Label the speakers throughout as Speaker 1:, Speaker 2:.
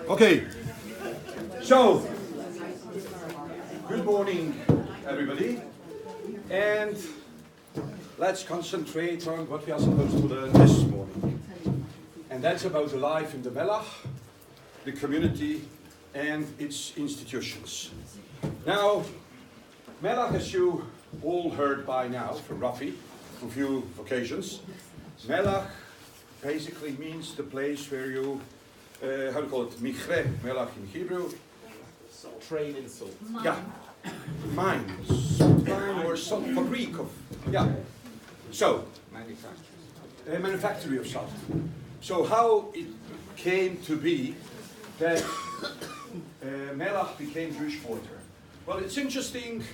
Speaker 1: Okay, so good morning, everybody, and let's concentrate on what we are supposed to learn this morning, and that's about the life in the Mellah, the community, and its institutions. Now, Mellah, as you all heard by now from Rafi, on a few occasions, Mellah basically means the place where you, how do you call it, michre, Mellah in Hebrew.
Speaker 2: Train in salt.
Speaker 1: Yeah, mines, salt mine or salt fabric of, yeah. So, manufactory of salt. So how it came to be that Mellah became Jewish quarter? Well, it's interesting,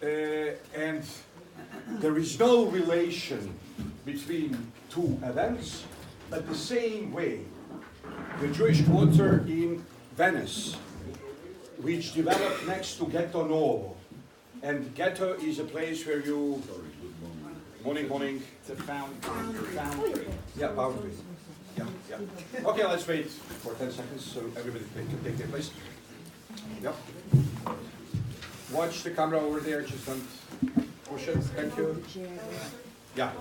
Speaker 1: and there is no relation between two events, but the same way the Jewish quarter in Venice, which developed next to Ghetto Nuovo, and Ghetto is a place where you morning.
Speaker 2: It's a foundry.
Speaker 1: Yeah, boundary. Yeah. Okay, let's wait for 10 seconds so everybody can take their place. Yep. Watch the camera over there, just don't push it. Thank you. Yeah.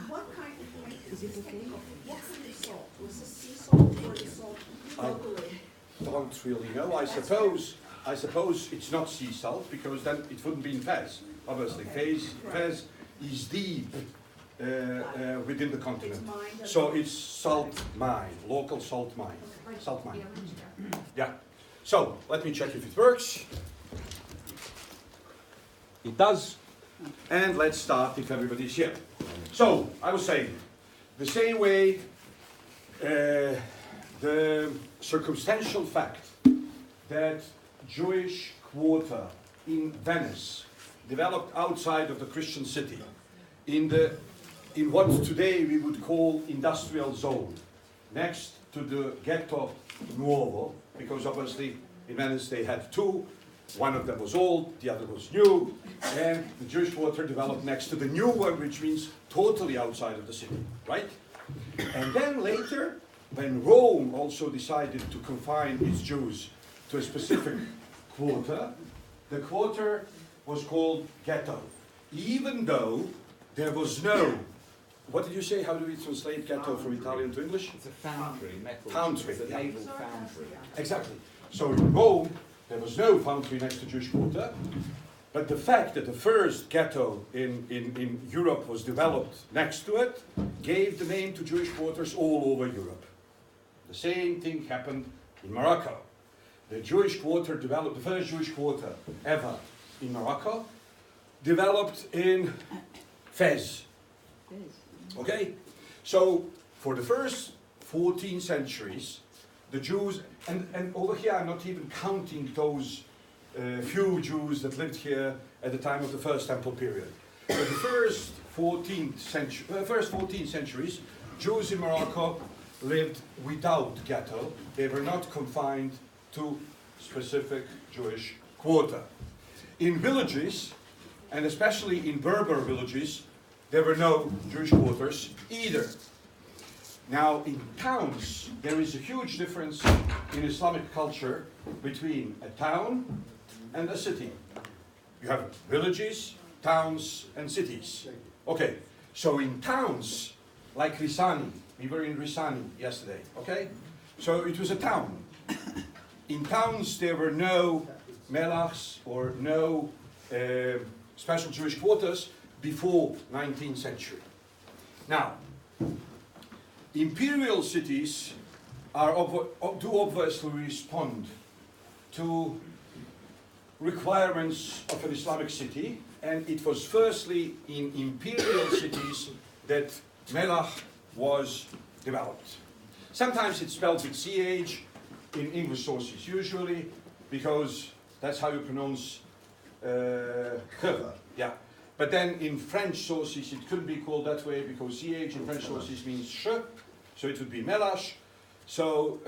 Speaker 3: What kind of, is it okay? What's the salt? Was this sea salt or the salt locally?
Speaker 1: Don't really know. I suppose it's not sea salt because then it wouldn't be in Fez. Obviously, Fez is deep within the continent, so it's salt mine, local salt mine, Yeah. So let me check if it works. It does, and let's start if everybody's here. So I was saying, the same way. The circumstantial fact that Jewish quarter in Venice developed outside of the Christian city in what today we would call industrial zone, next to the Ghetto Nuovo, because obviously in Venice they had two, one of them was old, the other was new, and the Jewish quarter developed next to the new one, which means totally outside of the city, right? And then later, when Rome also decided to confine its Jews to a specific quarter, the quarter was called ghetto, even though there was no, what did you say, how do we translate ghetto from Italian to English?
Speaker 2: It's a foundry, metal.
Speaker 1: Foundry.
Speaker 2: It's a naval foundry.
Speaker 1: Exactly. So in Rome, there was no foundry next to Jewish quarter, but the fact that the first ghetto in Europe was developed next to it gave the name to Jewish quarters all over Europe. The same thing happened in Morocco. The Jewish quarter developed, the first Jewish quarter ever in Morocco, developed in Fez. Okay? So, for the first 14 centuries, the Jews, and over here I'm not even counting those few Jews that lived here at the time of the First Temple period. But the first 14 centuries, Jews in Morocco lived without ghetto. They were not confined to specific Jewish quarter. In villages, and especially in Berber villages, there were no Jewish quarters either. Now, in towns, there is a huge difference in Islamic culture between a town and a city. You have villages, towns, and cities. Okay, so in towns, like Risani, we were in Risani yesterday, okay? So it was a town. In towns, there were no mellahs or no special Jewish quarters before 19th century. Now, imperial cities do obviously respond to requirements of an Islamic city, and it was firstly in imperial cities that Mellah was developed. Sometimes it's spelled with CH in English sources, usually, because that's how you pronounce yeah. But then in French sources it couldn't be called that way because CH in French sources means sh, so it would be Mellash. So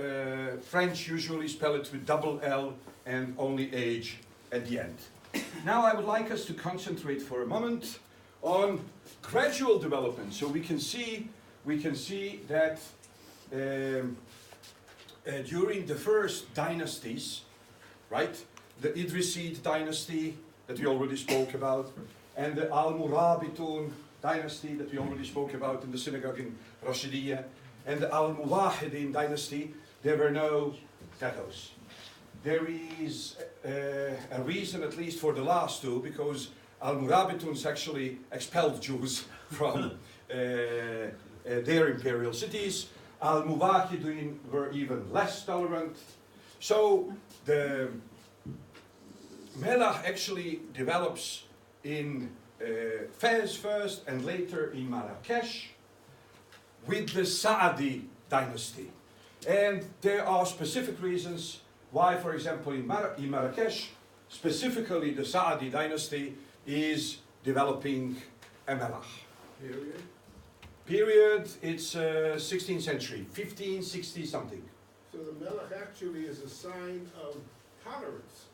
Speaker 1: French usually spell it with double L and only H at the end. Now I would like us to concentrate for a moment on gradual development, so we can see that during the first dynasties, right? The Idrisid dynasty that we already spoke about, and the Al-Murabitun dynasty that we already spoke about in the synagogue in Rashidiyya, and the Al-Muwahidin dynasty, there were no ghettos. There is a reason, at least for the last two, because Al-Murabituns actually expelled Jews from their imperial cities. Al-Muwahidin were even less tolerant. So the Mellah actually develops in Fez first and later in Marrakesh with the Saadi dynasty. And there are specific reasons why, for example, in Marrakesh, specifically the Saadi dynasty is developing a Mellah.
Speaker 4: Period.
Speaker 1: Period, it's 16th century, 1560 something.
Speaker 4: So the Melech actually is a sign of tolerance.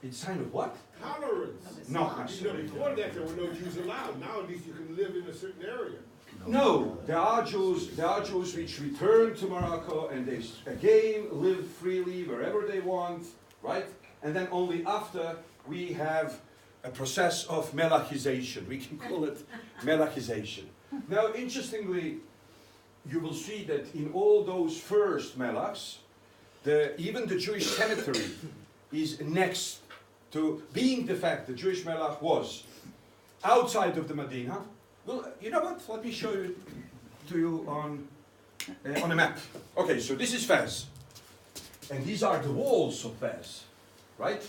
Speaker 1: It's sign of what?
Speaker 4: Tolerance.
Speaker 1: Not
Speaker 4: You know,
Speaker 1: necessarily.
Speaker 4: before that there were no Jews allowed. Now at least you can live in a certain area.
Speaker 1: No, there are Jews which return to Morocco and they again live freely wherever they want, right? And then only after we have a process of Mellahization. We can call it Mellahization. Now, interestingly, you will see that in all those first Mellahs, even the Jewish cemetery is next to, being the fact the Jewish Mellah was outside of the Medina. Well, you know what? Let me show you to you on a map. Okay, so this is Fez. And these are the walls of Fez, right?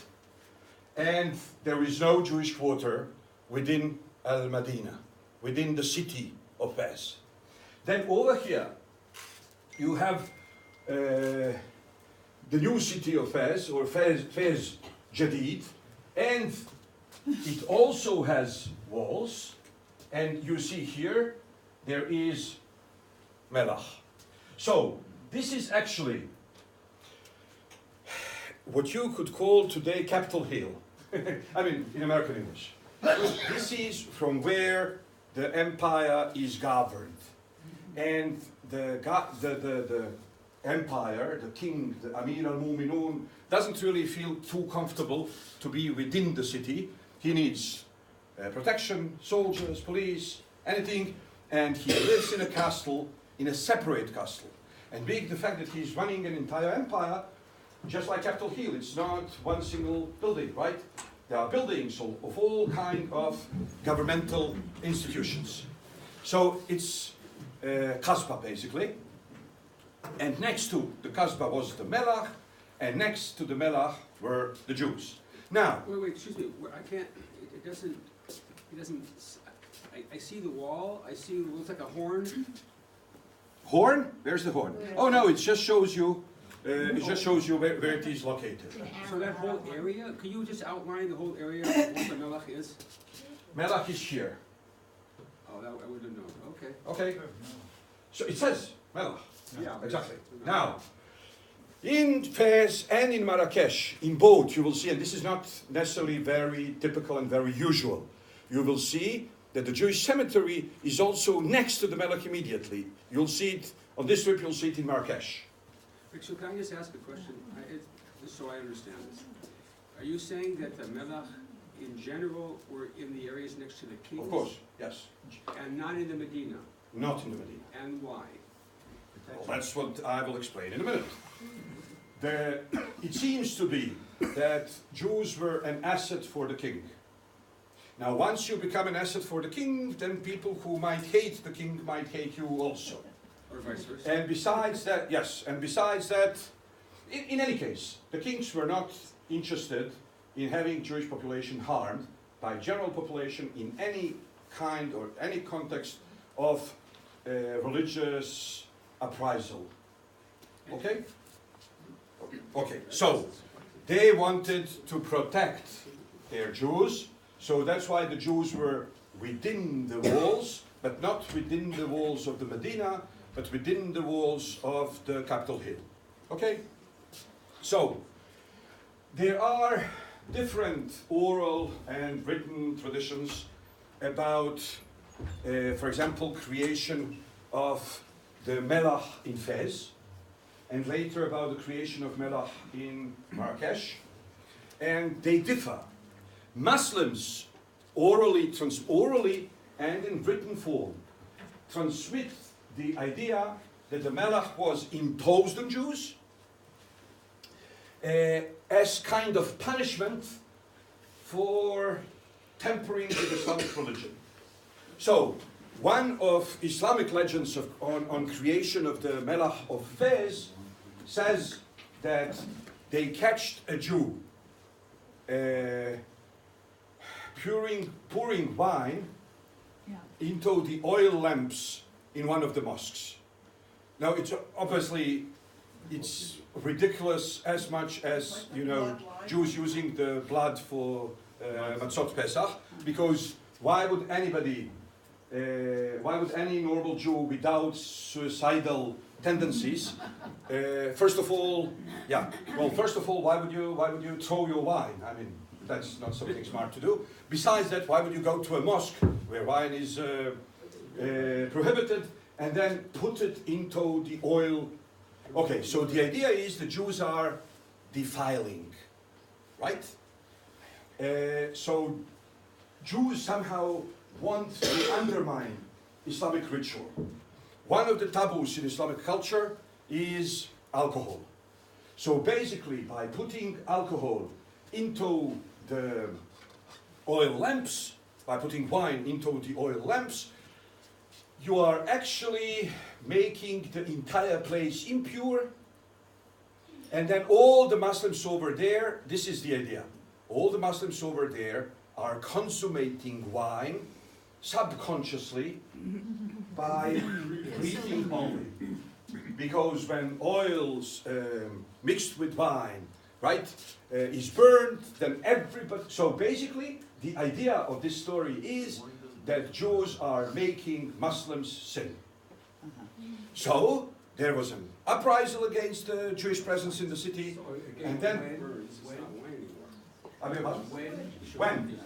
Speaker 1: And there is no Jewish quarter within Al-Medina, within the city of Fez. Then over here, you have the new city of Fez, or Fez Jadid, and it also has walls. And you see here, there is Mellah. So, this is actually what you could call today Capitol Hill. I mean, in American English. This is from where the empire is governed. And the empire, the king, the Amir al-Mu'minun, doesn't really feel too comfortable to be within the city. He needs protection, soldiers, police, anything, and he lives in a castle, in a separate castle. And being the fact that he's running an entire empire, just like Capitol Hill, it's not one single building, right? There are buildings of all kinds of governmental institutions. So it's Kasbah, basically. And next to the Kasbah was the Mellah, and next to the Mellah were the Jews. Now,
Speaker 5: Wait, excuse me. I can't. It doesn't. I see the wall. I see it looks like a horn.
Speaker 1: horn? Where's the horn? Oh no, it just shows you. Where it is located.
Speaker 5: So that whole area. Can you just outline the whole area of what the Mellah is?
Speaker 1: Mellah is here.
Speaker 5: Oh, that I wouldn't have known. Okay.
Speaker 1: Okay. So it says Mellah.
Speaker 5: Yeah.
Speaker 1: Exactly. Now, in Fez and in Marrakesh, in both, you will see, and this is not necessarily very typical and very usual, you will see that the Jewish cemetery is also next to the Mellah immediately. You'll see it, on this trip you'll see it in Marrakesh.
Speaker 5: So can I just ask a question, just so I understand this? Are you saying that the Mellah, in general, were in the areas next to the kings?
Speaker 1: Of course, yes.
Speaker 5: And not in the Medina?
Speaker 1: Not in the Medina.
Speaker 5: And why?
Speaker 1: Well, that's what I will explain in a minute. It seems to be that Jews were an asset for the king. Now, once you become an asset for the king, then people who might hate the king might hate you also.
Speaker 5: Or vice versa?
Speaker 1: And besides that, yes, and besides that, in any case, the kings were not interested in having Jewish population harmed by general population in any kind or any context of religious uprisal. Okay? Okay, so they wanted to protect their Jews, so that's why the Jews were within the walls, but not within the walls of the Medina, but within the walls of the Capitol Hill. Okay? So, there are different oral and written traditions about, for example, creation of the Mellah in Fez. and later about the creation of Mellah in Marrakesh. And they differ. Muslims orally and in written form transmit the idea that the Mellah was imposed on Jews as kind of punishment for tampering with Islamic religion. So, one of Islamic legends on creation of the Mellah of Fez says that they catched a Jew pouring wine into the oil lamps in one of the mosques. Now, it's obviously it's ridiculous as much as, you know, Jews using the blood for Matzot Pesach, because why would any normal Jew without suicidal tendencies, first of all, why would you throw your wine? I mean, that's not something smart to do. Besides that, why would you go to a mosque where wine is prohibited and then put it into the oil? Okay, so the idea is the Jews are defiling, right? So Jews somehow want to undermine Islamic ritual. One of the taboos in Islamic culture is alcohol. So basically, by putting alcohol into the oil lamps, by putting wine into the oil lamps, you are actually making the entire place impure. And then all the Muslims over there, this is the idea, all the Muslims over there are consummating wine subconsciously by breathing only. Because when oils mixed with wine, right, is burned, then everybody... So basically, the idea of this story is that Jews are making Muslims sin. So, there was an uprisal against the Jewish presence in the city, and then... When?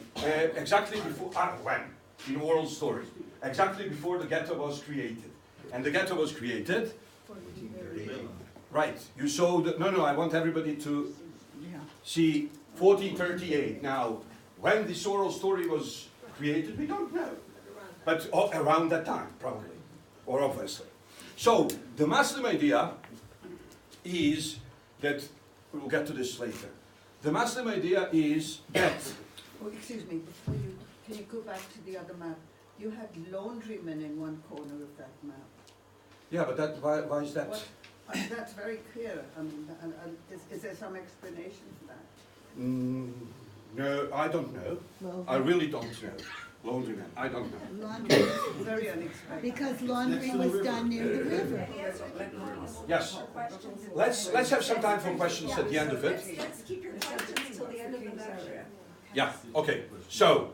Speaker 1: Exactly before... when? In oral story. Exactly before the ghetto was created. And the ghetto was created... Right, you saw the... No, I want everybody to see 1438. Now, when this oral story was created, we don't know. But around that time, probably. Or obviously. So, the Muslim idea is that... We'll get to this later. The Muslim idea is that...
Speaker 6: Oh, excuse me, before you... Can you go back to the other map? You had laundrymen in one corner of that map.
Speaker 1: Yeah, but why is that?
Speaker 6: What? That's very clear. I mean, is there some explanation for that?
Speaker 1: No, I don't know.
Speaker 7: Well,
Speaker 1: I really don't know. Laundrymen, I don't know.
Speaker 7: laundry,
Speaker 6: Very unexpected.
Speaker 7: because laundry was done near the river.
Speaker 1: Yes. Let's have some time for questions at the end of it.
Speaker 3: Let's keep your questions till the end of the lecture.
Speaker 1: Yeah, okay. So,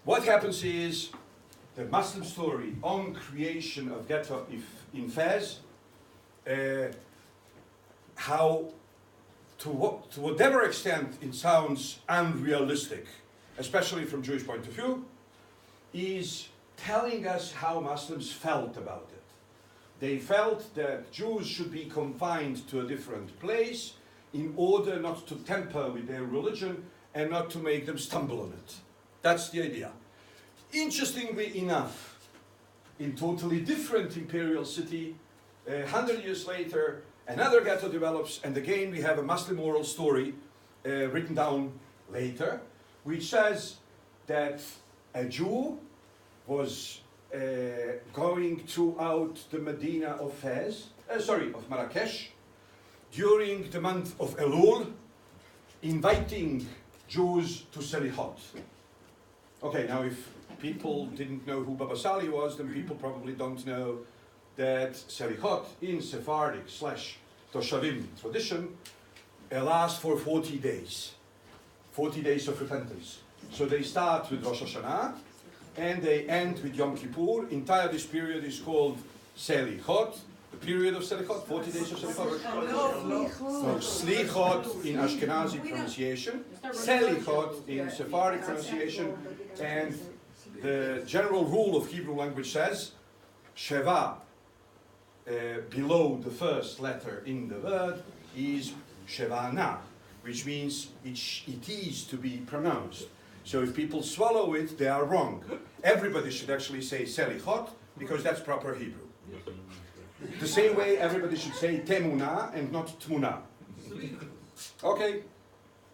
Speaker 1: what happens is the Muslim story on creation of ghetto in Fez, how, to whatever extent it sounds unrealistic, especially from Jewish point of view, is telling us how Muslims felt about it. They felt that Jews should be confined to a different place in order not to tamper with their religion and not to make them stumble on it. That's the idea. Interestingly enough, in totally different imperial city, 100 years later, another ghetto develops, and again we have a Muslim oral story written down later, which says that a Jew was going throughout the Medina of Fez, of Marrakesh, during the month of Elul, inviting Jews to Selichot. Okay, now if people didn't know who Baba Sali was, then people probably don't know that Selichot in Sephardic / Toshavim tradition lasts for 40 days. 40 days of repentance. So they start with Rosh Hashanah and they end with Yom Kippur. Entire this period is called Selichot. The period of Selichot, 40 days of Selichot. No, Slichot in Ashkenazi pronunciation, Selichot in Sephardic pronunciation, and the general rule of Hebrew language says, Sheva below the first letter in the word is Shevana, which means it is to be pronounced. So if people swallow it, they are wrong. Everybody should actually say Selichot, because that's proper Hebrew. The same way everybody should say Temuna and not Tmuna. Okay?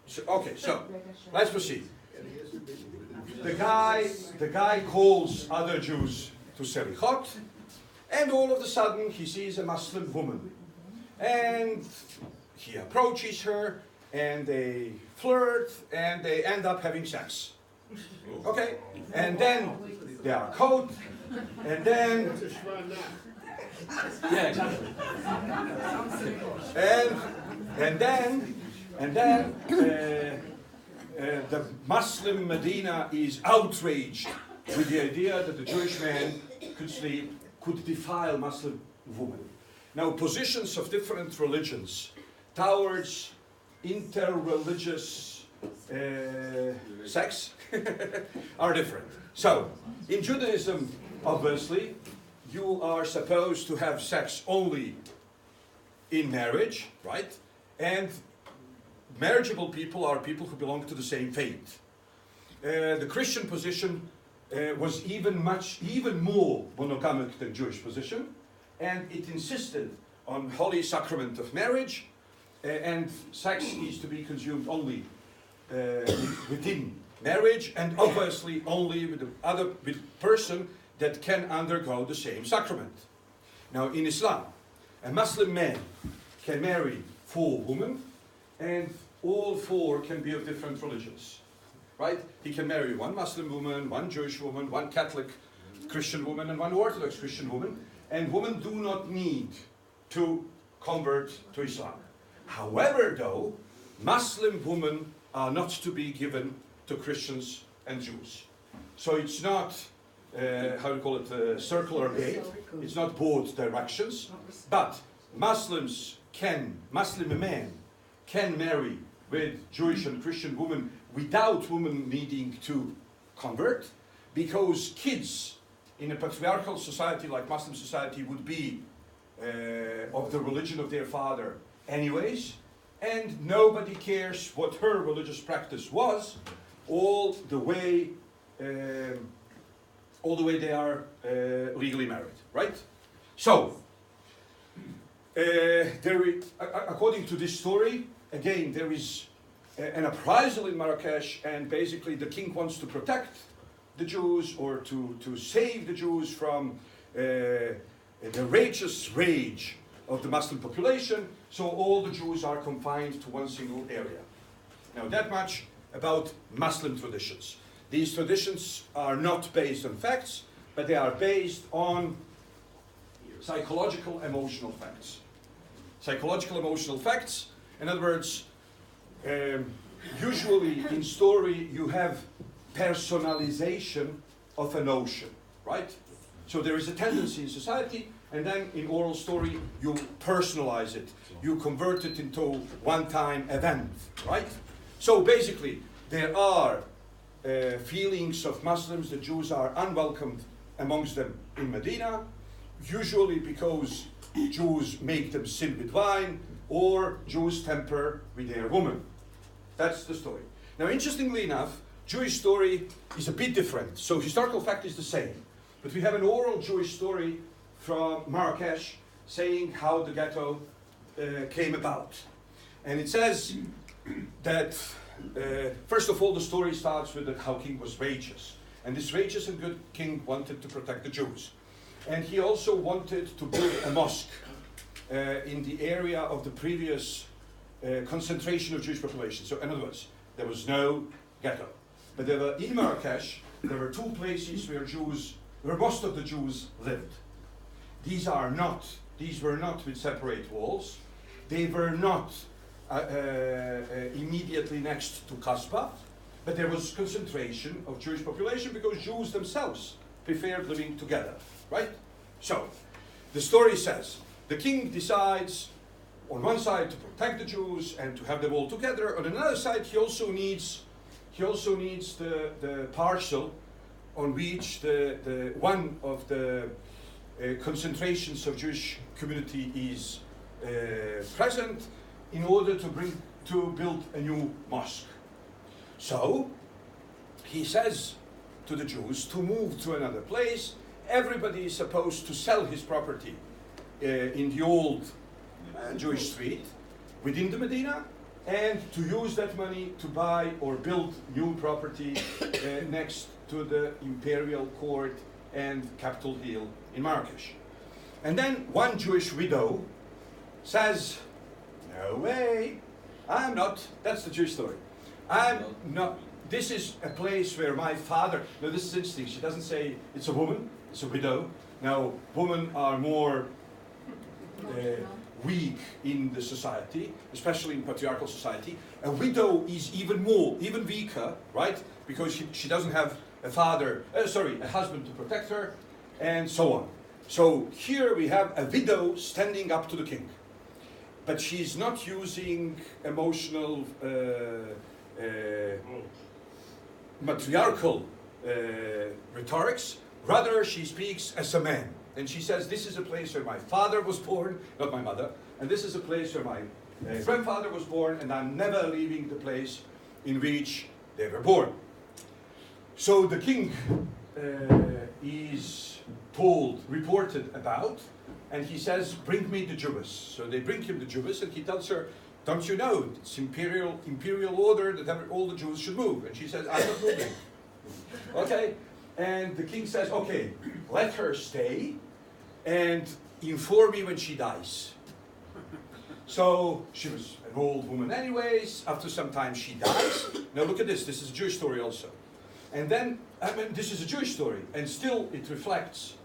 Speaker 1: So let's proceed. The guy calls other Jews to Selichot, and all of a sudden he sees a Muslim woman. And he approaches her, and they flirt, and they end up having sex. Okay? And then they are caught, and then...
Speaker 4: It's a shvana.
Speaker 1: Yeah, exactly. And then the Muslim Medina is outraged with the idea that the Jewish man could defile Muslim woman. Now, positions of different religions towards interreligious sex are different. So, in Judaism, obviously, you are supposed to have sex only in marriage, right? And marriageable people are people who belong to the same faith. The Christian position was even more monogamic than Jewish position, and it insisted on holy sacrament of marriage, and sex is to be consumed only within marriage, and obviously only with the person that can undergo the same sacrament. Now, in Islam, a Muslim man can marry 4 women, and all 4 can be of different religions, right? He can marry 1 Muslim woman, 1 Jewish woman, 1 Catholic Christian woman, and 1 Orthodox Christian woman, and women do not need to convert to Islam. However, though, Muslim women are not to be given to Christians and Jews. So it's not how do you call it, circular gate. It's not both directions, but Muslim men can marry with Jewish and Christian women without women needing to convert, because kids in a patriarchal society like Muslim society would be of the religion of their father anyways, and nobody cares what her religious practice was, all the way they are legally married, right? So, according to this story, again, there is an uprisal in Marrakesh, and basically the king wants to protect the Jews, or to save the Jews from the righteous rage of the Muslim population, so all the Jews are confined to one single area. Now, that much about Muslim traditions. These traditions are not based on facts, but they are based on psychological, emotional facts. Psychological, emotional facts, in other words, usually in story you have personalization of a notion, right? So there is a tendency in society, and then in oral story you personalize it. You convert it into one-time event, right? So basically there are feelings of Muslims that Jews are unwelcomed amongst them in Medina, usually because Jews make them sin with wine, or Jews temper with their woman. That's the story. Now, interestingly enough, Jewish story is a bit different. So historical fact is the same, but we have an oral Jewish story from Marrakesh saying how the ghetto came about. And it says that first of all, the story starts with how king was righteous. And this righteous and good king wanted to protect the Jews. And he also wanted to build a mosque in the area of the previous concentration of Jewish population. So in other words, there was no ghetto. But there were, in Marrakesh, there were 2 places where most of the Jews lived. These were not with separate walls. They were not immediately next to Kasbah, but there was concentration of Jewish population because Jews themselves preferred living together, right? So, the story says, the king decides on one side to protect the Jews and to have them all together. On another side, he also needs the parcel on which the one of the concentrations of Jewish community is present in order to build a new mosque. So he says to the Jews to move to another place. Everybody is supposed to sell his property in the old Jewish street within the Medina, and to use that money to buy or build new property next to the imperial court and Capitol Hill in Marrakesh. And then one Jewish widow says, no way, I'm not, that's the Jewish story. I'm not, this is a place where my father, no, this is interesting, she doesn't say it's a woman, it's a widow. Now, women are more weak in the society, especially in patriarchal society. A widow is even weaker, right? Because she doesn't have a husband to protect her, and so on. So here we have a widow standing up to the king. But she's not using emotional, matriarchal rhetorics. Rather, she speaks as a man. And she says, this is a place where my father was born, not my mother, and this is a place where my grandfather was born, and I'm never leaving the place in which they were born. So the king is reported about, and he says, bring me the Jewess. So they bring him the Jewess, and he tells her, don't you know, it's imperial order that all the Jews should move. And she says, I'm not moving. Okay. And the king says, okay, let her stay and inform me when she dies. So she was an old woman anyways. After some time she dies. Now look at this. This is a Jewish story also. And then, this is a Jewish story. And still it reflects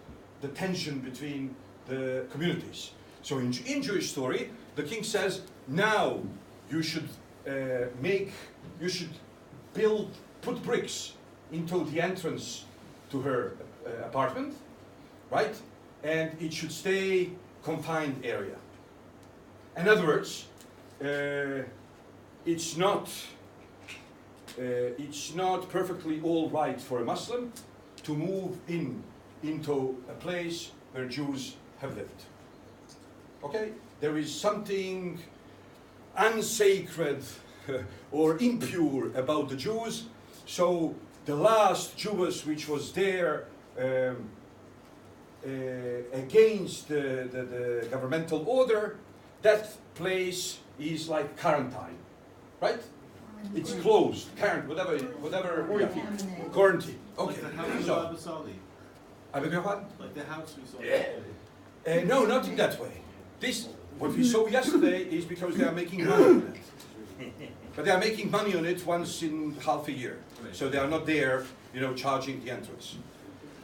Speaker 1: the tension between the communities. So in Jewish story, the king says, now you should put bricks into the entrance to her apartment, right? And it should stay confined area. In other words, it's not perfectly all right for a Muslim to move into a place where Jews have lived. Okay? There is something unsacred or impure about the Jews. So the last Jewess which was there against the governmental order, that place is like quarantine, right? It's closed, whatever. Yeah. Quarantine. Okay.
Speaker 8: Like the house we saw in Abu Sali.
Speaker 1: I beg your pardon?
Speaker 8: Like the house we saw.
Speaker 1: No, not in that way. What we saw yesterday is because they are making money on it. But they are making money on it once in half a year. So they are not there, charging the entrance.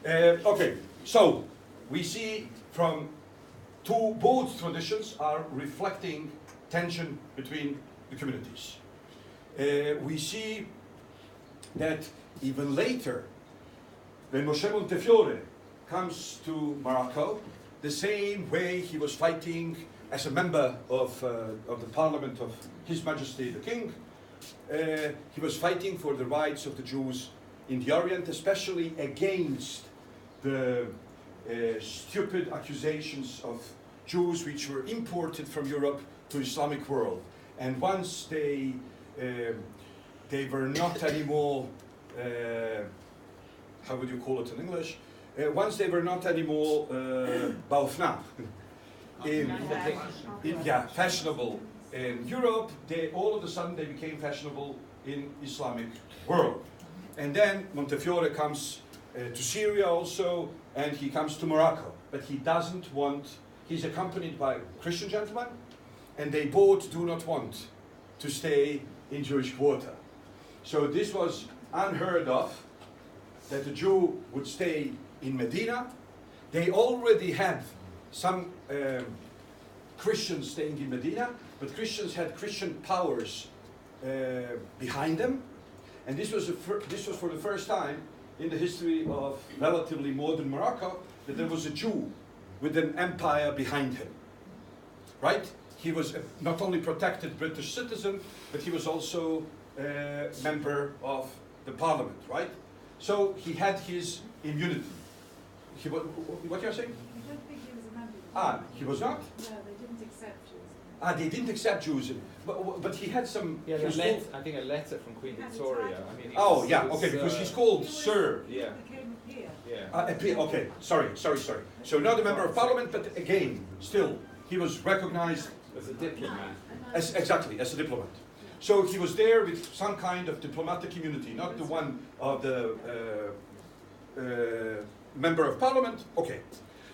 Speaker 1: Okay, so we see from both traditions are reflecting tension between the communities. We see that even later, when Moshe Montefiore comes to Morocco, the same way he was fighting as a member of the parliament of His Majesty the King, he was fighting for the rights of the Jews in the Orient, especially against the stupid accusations of Jews which were imported from Europe to Islamic world. And once they were not anymore, how would you call it in English? Once they were not anymore baufna, fashionable in Europe, all of a sudden they became fashionable in Islamic world. And then Montefiore comes to Syria also, and he comes to Morocco. But he doesn't want, he's accompanied by Christian gentlemen, and they both do not want to stay in Jewish quarter. So this was unheard of, that a Jew would stay in Medina. They already had some Christians staying in Medina, but Christians had Christian powers behind them. And this was for the first time in the history of relatively modern Morocco that there was a Jew with an empire behind him, right? He was not only protected British citizen, but he was also a member of the parliament, right? So he had his immunity. What you're saying?
Speaker 3: It would
Speaker 1: He was not?
Speaker 3: No, they didn't accept Jews.
Speaker 1: They didn't accept Jews. But he had some...
Speaker 2: Yeah,
Speaker 1: he was
Speaker 2: I
Speaker 1: called-
Speaker 2: think a letter from Queen Victoria. I mean,
Speaker 1: Oh,
Speaker 2: it
Speaker 1: yeah,
Speaker 2: was,
Speaker 1: okay, because he's called Sir.
Speaker 2: Yeah,
Speaker 3: He became a peer.
Speaker 2: yeah.
Speaker 1: Okay, sorry. So not a member of parliament, but again, still, he was recognized
Speaker 2: As a diplomat.
Speaker 1: as a diplomat. So he was there with some kind of diplomatic immunity, not the one of the member of parliament. Okay.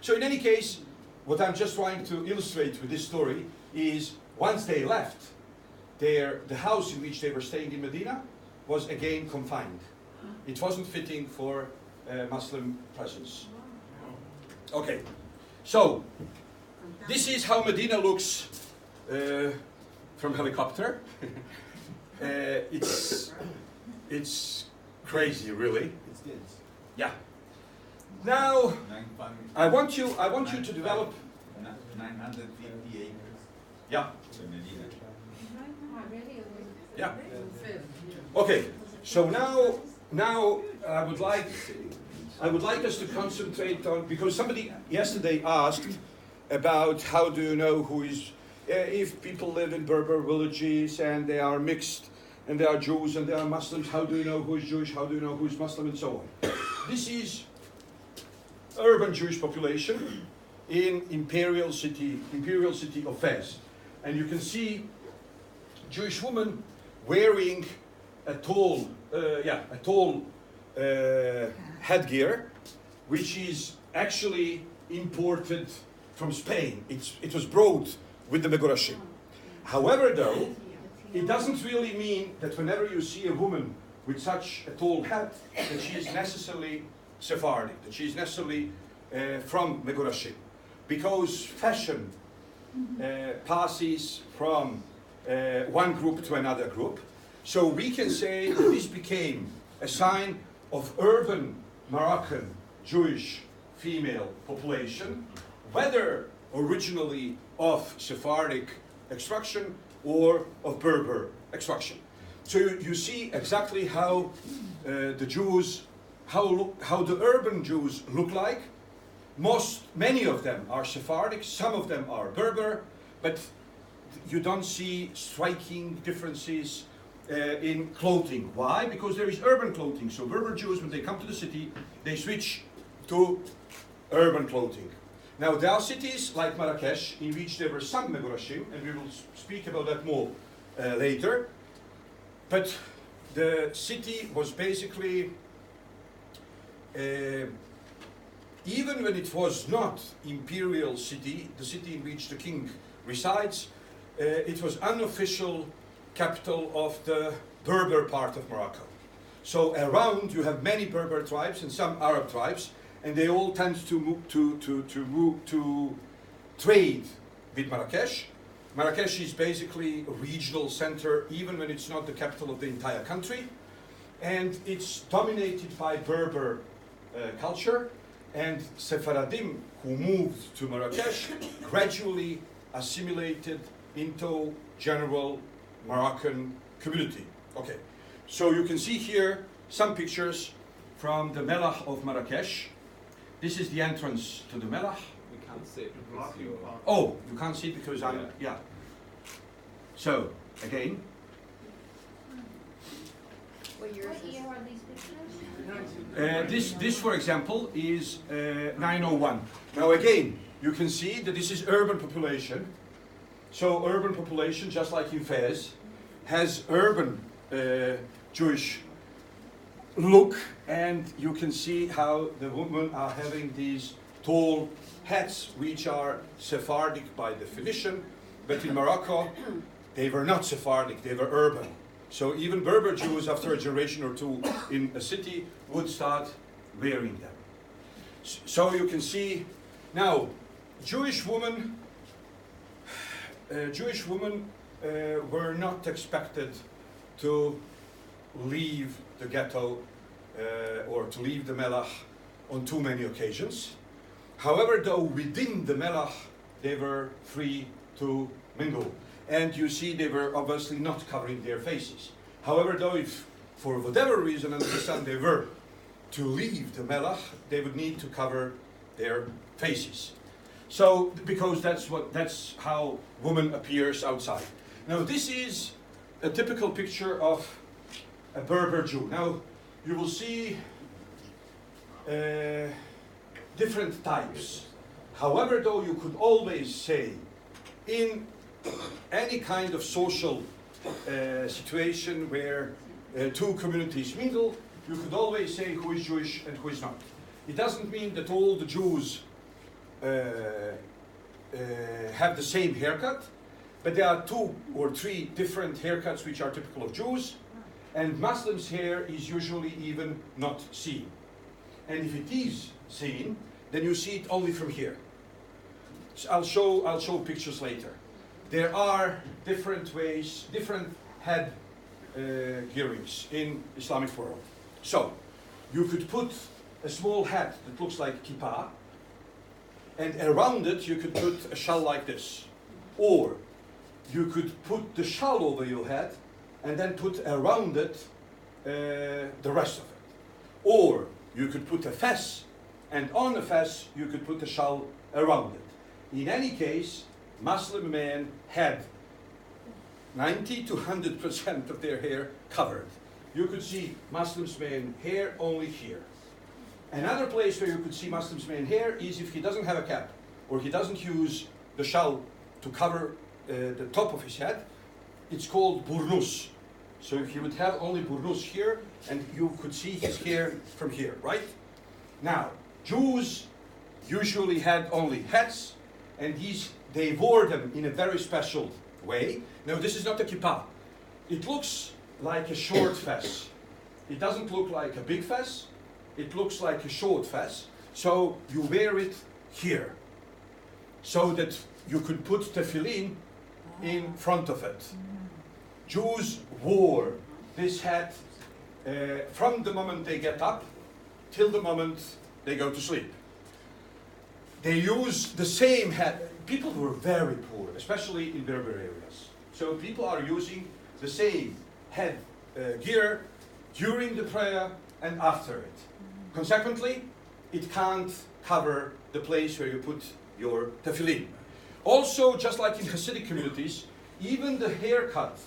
Speaker 1: So in any case, what I'm just trying to illustrate with this story is once they left, the house in which they were staying in Medina was again confined. It wasn't fitting for Muslim presence. Okay. So this is how Medina looks from helicopter. It's crazy, really.
Speaker 8: It's dense.
Speaker 1: Yeah. Now I want you to develop.
Speaker 9: 950 acres.
Speaker 1: Yeah.
Speaker 9: in Medina.
Speaker 1: Yeah. Okay. So now I would like us to concentrate on, because somebody yesterday asked about how do you know who is, if people live in Berber villages and they are mixed and they are Jews and they are Muslims, how do you know who is Jewish, how do you know who is Muslim, and so on. This is urban Jewish population in imperial city of Fez. And you can see Jewish women wearing a tall headgear, which is actually imported from Spain. It was brought with the Megorashim. However, though, it doesn't really mean that whenever you see a woman with such a tall hat, that she is necessarily Sephardic, that she is necessarily from Megorashim. Because fashion passes from one group to another group. So we can say that this became a sign of urban Moroccan Jewish female population, whether originally of Sephardic extraction or of Berber extraction. So you see exactly how the Jews, how the urban Jews look like. Many of them are Sephardic, some of them are Berber, but you don't see striking differences in clothing. Why? Because there is urban clothing. So Berber Jews, when they come to the city, they switch to urban clothing. Now there are cities like Marrakesh in which there were some Megorashim, and we will speak about that more later. But the city was basically, even when it was not imperial city, the city in which the king resides, it was unofficial capital of the Berber part of Morocco. So around you have many Berber tribes and some Arab tribes, and they all tend to move to trade with Marrakesh. Marrakesh is basically a regional center, even when it's not the capital of the entire country, and it's dominated by Berber culture. And Sephardim who moved to Marrakesh gradually assimilated into general Moroccan community. Okay, so you can see here some pictures from the Mellah of Marrakesh. This is the entrance to the Mellah.
Speaker 2: We can't see it because you're...
Speaker 1: Oh, you can't see it because I'm, yeah. So, again.
Speaker 10: What year are these pictures?
Speaker 1: This, for example, is 901. Now again, you can see that this is urban population. So urban population, just like in Fez, has urban Jewish look, and you can see how the women are having these tall hats, which are Sephardic by definition, but in Morocco, they were not Sephardic, they were urban. So even Berber Jews, after a generation or two in a city, would start wearing them. So you can see, now, Jewish women were not expected to leave the ghetto or to leave the Mellah on too many occasions. However, though, within the Mellah, they were free to mingle. And you see they were obviously not covering their faces. However, though, if for whatever reason under the sun they were to leave the Mellah, they would need to cover their faces. So, because that's how woman appears outside. Now, this is a typical picture of a Berber Jew. Now, you will see different types. However, though, you could always say in any kind of social situation where two communities mingle, you could always say who is Jewish and who is not. It doesn't mean that all the Jews have the same haircut, but there are 2 or 3 different haircuts which are typical of Jews, and Muslims' hair is usually even not seen. And if it is seen, then you see it only from here. So I'll show pictures later. There are different ways, different head gearings in Islamic world. So you could put a small hat that looks like kippah, and around it you could put a shawl like this. Or you could put the shawl over your head and then put around it the rest of it. Or you could put a fez, and on the fez you could put a shawl around it. In any case, Muslim men had 90 to 100% of their hair covered. You could see Muslims men hair only here. Another place where you could see Muslims men hair is if he doesn't have a cap, or he doesn't use the shawl to cover the top of his head. It's called burnus. So he would have only burnus here, and you could see his hair from here, right? Now, Jews usually had only hats, and they wore them in a very special way. Now, this is not a kippah. It looks like a short fez. It doesn't look like a big fez. It looks like a short fez. So you wear it here, so that you could put tefillin in front of it. Jews wore this hat from the moment they get up till the moment they go to sleep. They use the same hat. People were very poor, especially in Berber areas. So people are using the same head gear during the prayer and after it. Consequently, it can't cover the place where you put your tefillin. Also, just like in Hasidic communities, even the haircut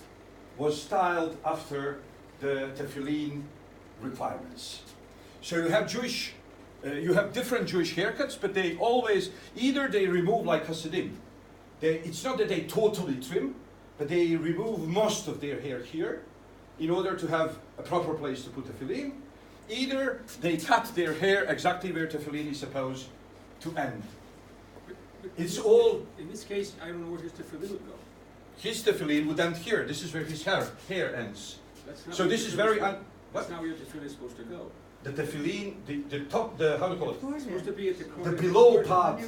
Speaker 1: was styled after the tefillin requirements. So you have different Jewish haircuts, but they always, either they remove like Hasidim. It's not that they totally trim, but they remove most of their hair here in order to have a proper place to put tefillin. Either they cut their hair exactly where tefillin is supposed to end. It's all...
Speaker 5: In this case, I don't know where his tefillin would go.
Speaker 1: His tefillin would end here. This is where his hair ends.
Speaker 5: That's not
Speaker 1: So
Speaker 5: where
Speaker 1: this
Speaker 5: your
Speaker 1: is very...
Speaker 5: tefillin-
Speaker 1: What?
Speaker 5: That's not where your tefillin is supposed to go.
Speaker 1: The tefillin, the top, how do you call it?
Speaker 5: It's supposed to be at the corner.
Speaker 1: The below part,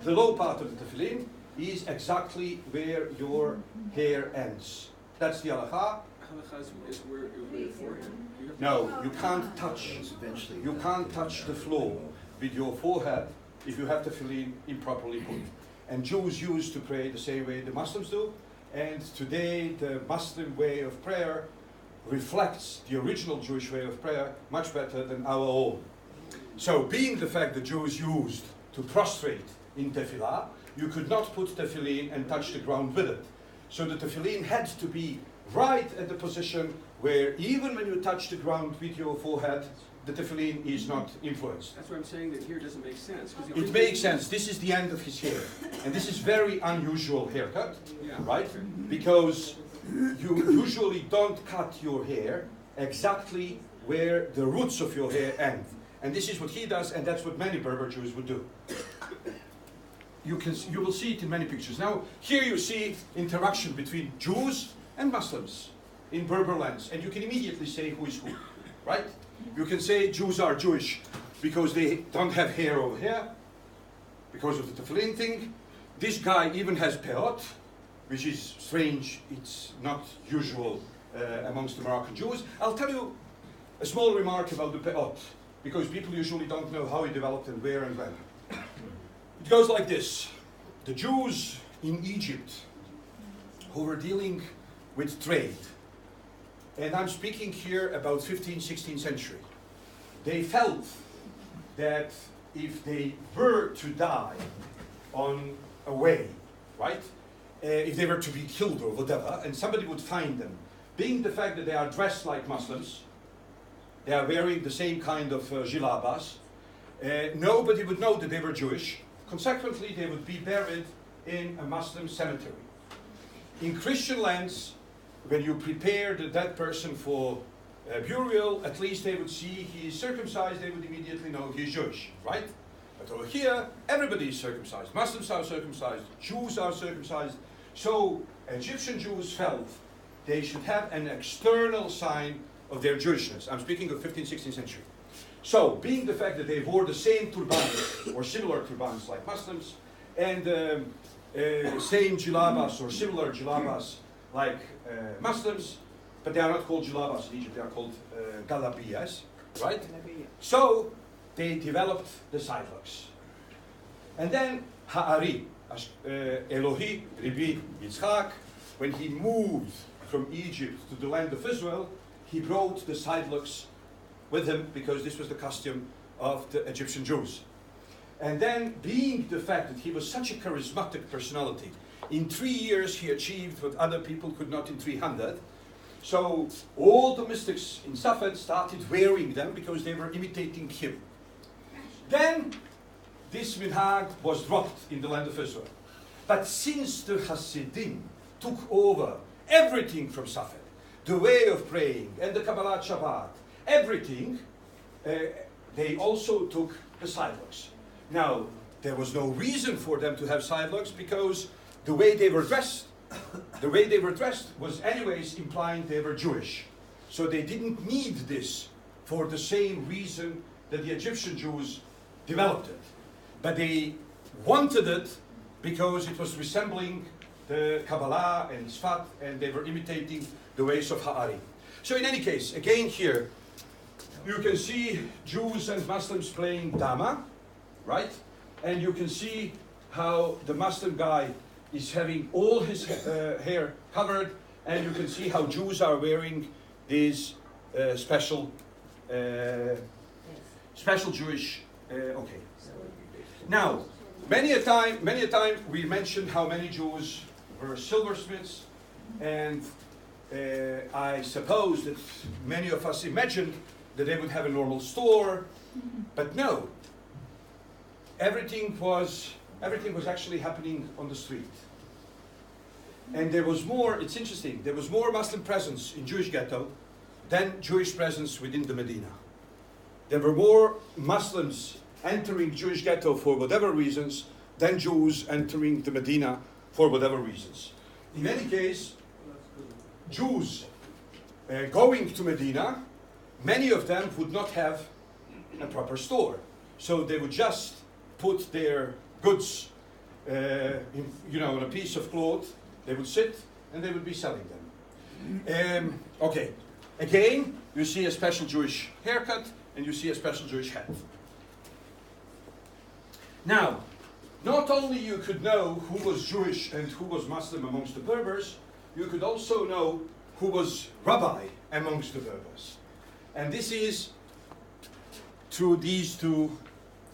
Speaker 1: the low part of the tefillin is exactly where your hair ends. That's the halakha.
Speaker 5: Halakha is where your forehead. You have to-
Speaker 1: No, you can't touch. You can't touch the floor with your forehead if you have tefillin improperly put. And Jews used to pray the same way the Muslims do. And today, the Muslim way of prayer reflects the original Jewish way of prayer much better than our own. So, being the fact the Jews used to prostrate in tefillah, you could not put tefillin and touch the ground with it. So the tefillin had to be right at the position where even when you touch the ground with your forehead, the tefillin is not influenced.
Speaker 5: That's why I'm saying that here doesn't make sense. 'cause the
Speaker 1: It
Speaker 5: only
Speaker 1: makes
Speaker 5: thing-
Speaker 1: sense. This is the end of his hair. And this is very unusual haircut,
Speaker 5: Yeah.
Speaker 1: right? Because you usually don't cut your hair exactly where the roots of your hair end. And this is what he does, and that's what many Berber Jews would do. You will see it in many pictures. Now, here you see interaction between Jews and Muslims in Berber lands, and you can immediately say who is who, right? You can say Jews are Jewish because they don't have hair over here, because of the tefillin thing. This guy even has peot, which is strange. It's not usual amongst the Moroccan Jews. I'll tell you a small remark about the peot, because people usually don't know how it developed and where and when. It goes like this. The Jews in Egypt who were dealing with trade, and I'm speaking here about 15th, 16th century, they felt that if they were to die on a way, right? If they were to be killed or whatever, and somebody would find them. Being the fact that they are dressed like Muslims, they are wearing the same kind of jilabas, nobody would know that they were Jewish. Consequently, they would be buried in a Muslim cemetery. In Christian lands, when you prepare the dead person for burial, at least they would see he is circumcised, they would immediately know he is Jewish, right? But over here, everybody is circumcised. Muslims are circumcised, Jews are circumcised. So Egyptian Jews felt they should have an external sign of their Jewishness. I'm speaking of 15th, 16th century. So, being the fact that they wore the same turbans or similar turbans like Muslims, and same jilabas or similar jilabas like Muslims, but they are not called jilabas in Egypt, they are called galabiyas, right? So, they developed the sidewalks. And then Ha'ari, Elohi, Ribi, Yitzchak, when he moved from Egypt to the land of Israel, he brought the sidewalks with him because this was the custom of the Egyptian Jews. And then, being the fact that he was such a charismatic personality, in 3 years he achieved what other people could not in 300. So all the mystics in Safed started wearing them because they were imitating him. Then this minhag was dropped in the land of Israel. But since the Hasidim took over everything from Safed, the way of praying and the Kabbalah Shabbat, everything, they also took the sidewalks. Now, there was no reason for them to have sidewalks because the way they were dressed, was anyways implying they were Jewish. So they didn't need this for the same reason that the Egyptian Jews developed it. But they wanted it because it was resembling the Kabbalah and Sfat, and they were imitating the ways of Ha'ari. So in any case, again here, you can see Jews and Muslims playing Dama, right? And you can see how the Muslim guy is having all his hair covered, and you can see how Jews are wearing these special Jewish, okay. Now, many a time we mentioned how many Jews were silversmiths, and I suppose that many of us imagined that they would have a normal store, but no. Everything was actually happening on the street. And there was more, it's interesting, there was more Muslim presence in Jewish ghetto than Jewish presence within the Medina. There were more Muslims entering Jewish ghetto for whatever reasons than Jews entering the Medina for whatever reasons. In any case, Jews going to Medina, many of them would not have a proper store. So they would just put their goods on a piece of cloth, they would sit and they would be selling them. Okay, again, you see a special Jewish haircut and you see a special Jewish hat. Now, not only you could know who was Jewish and who was Muslim amongst the Berbers, you could also know who was rabbi amongst the Berbers. And this is through these two,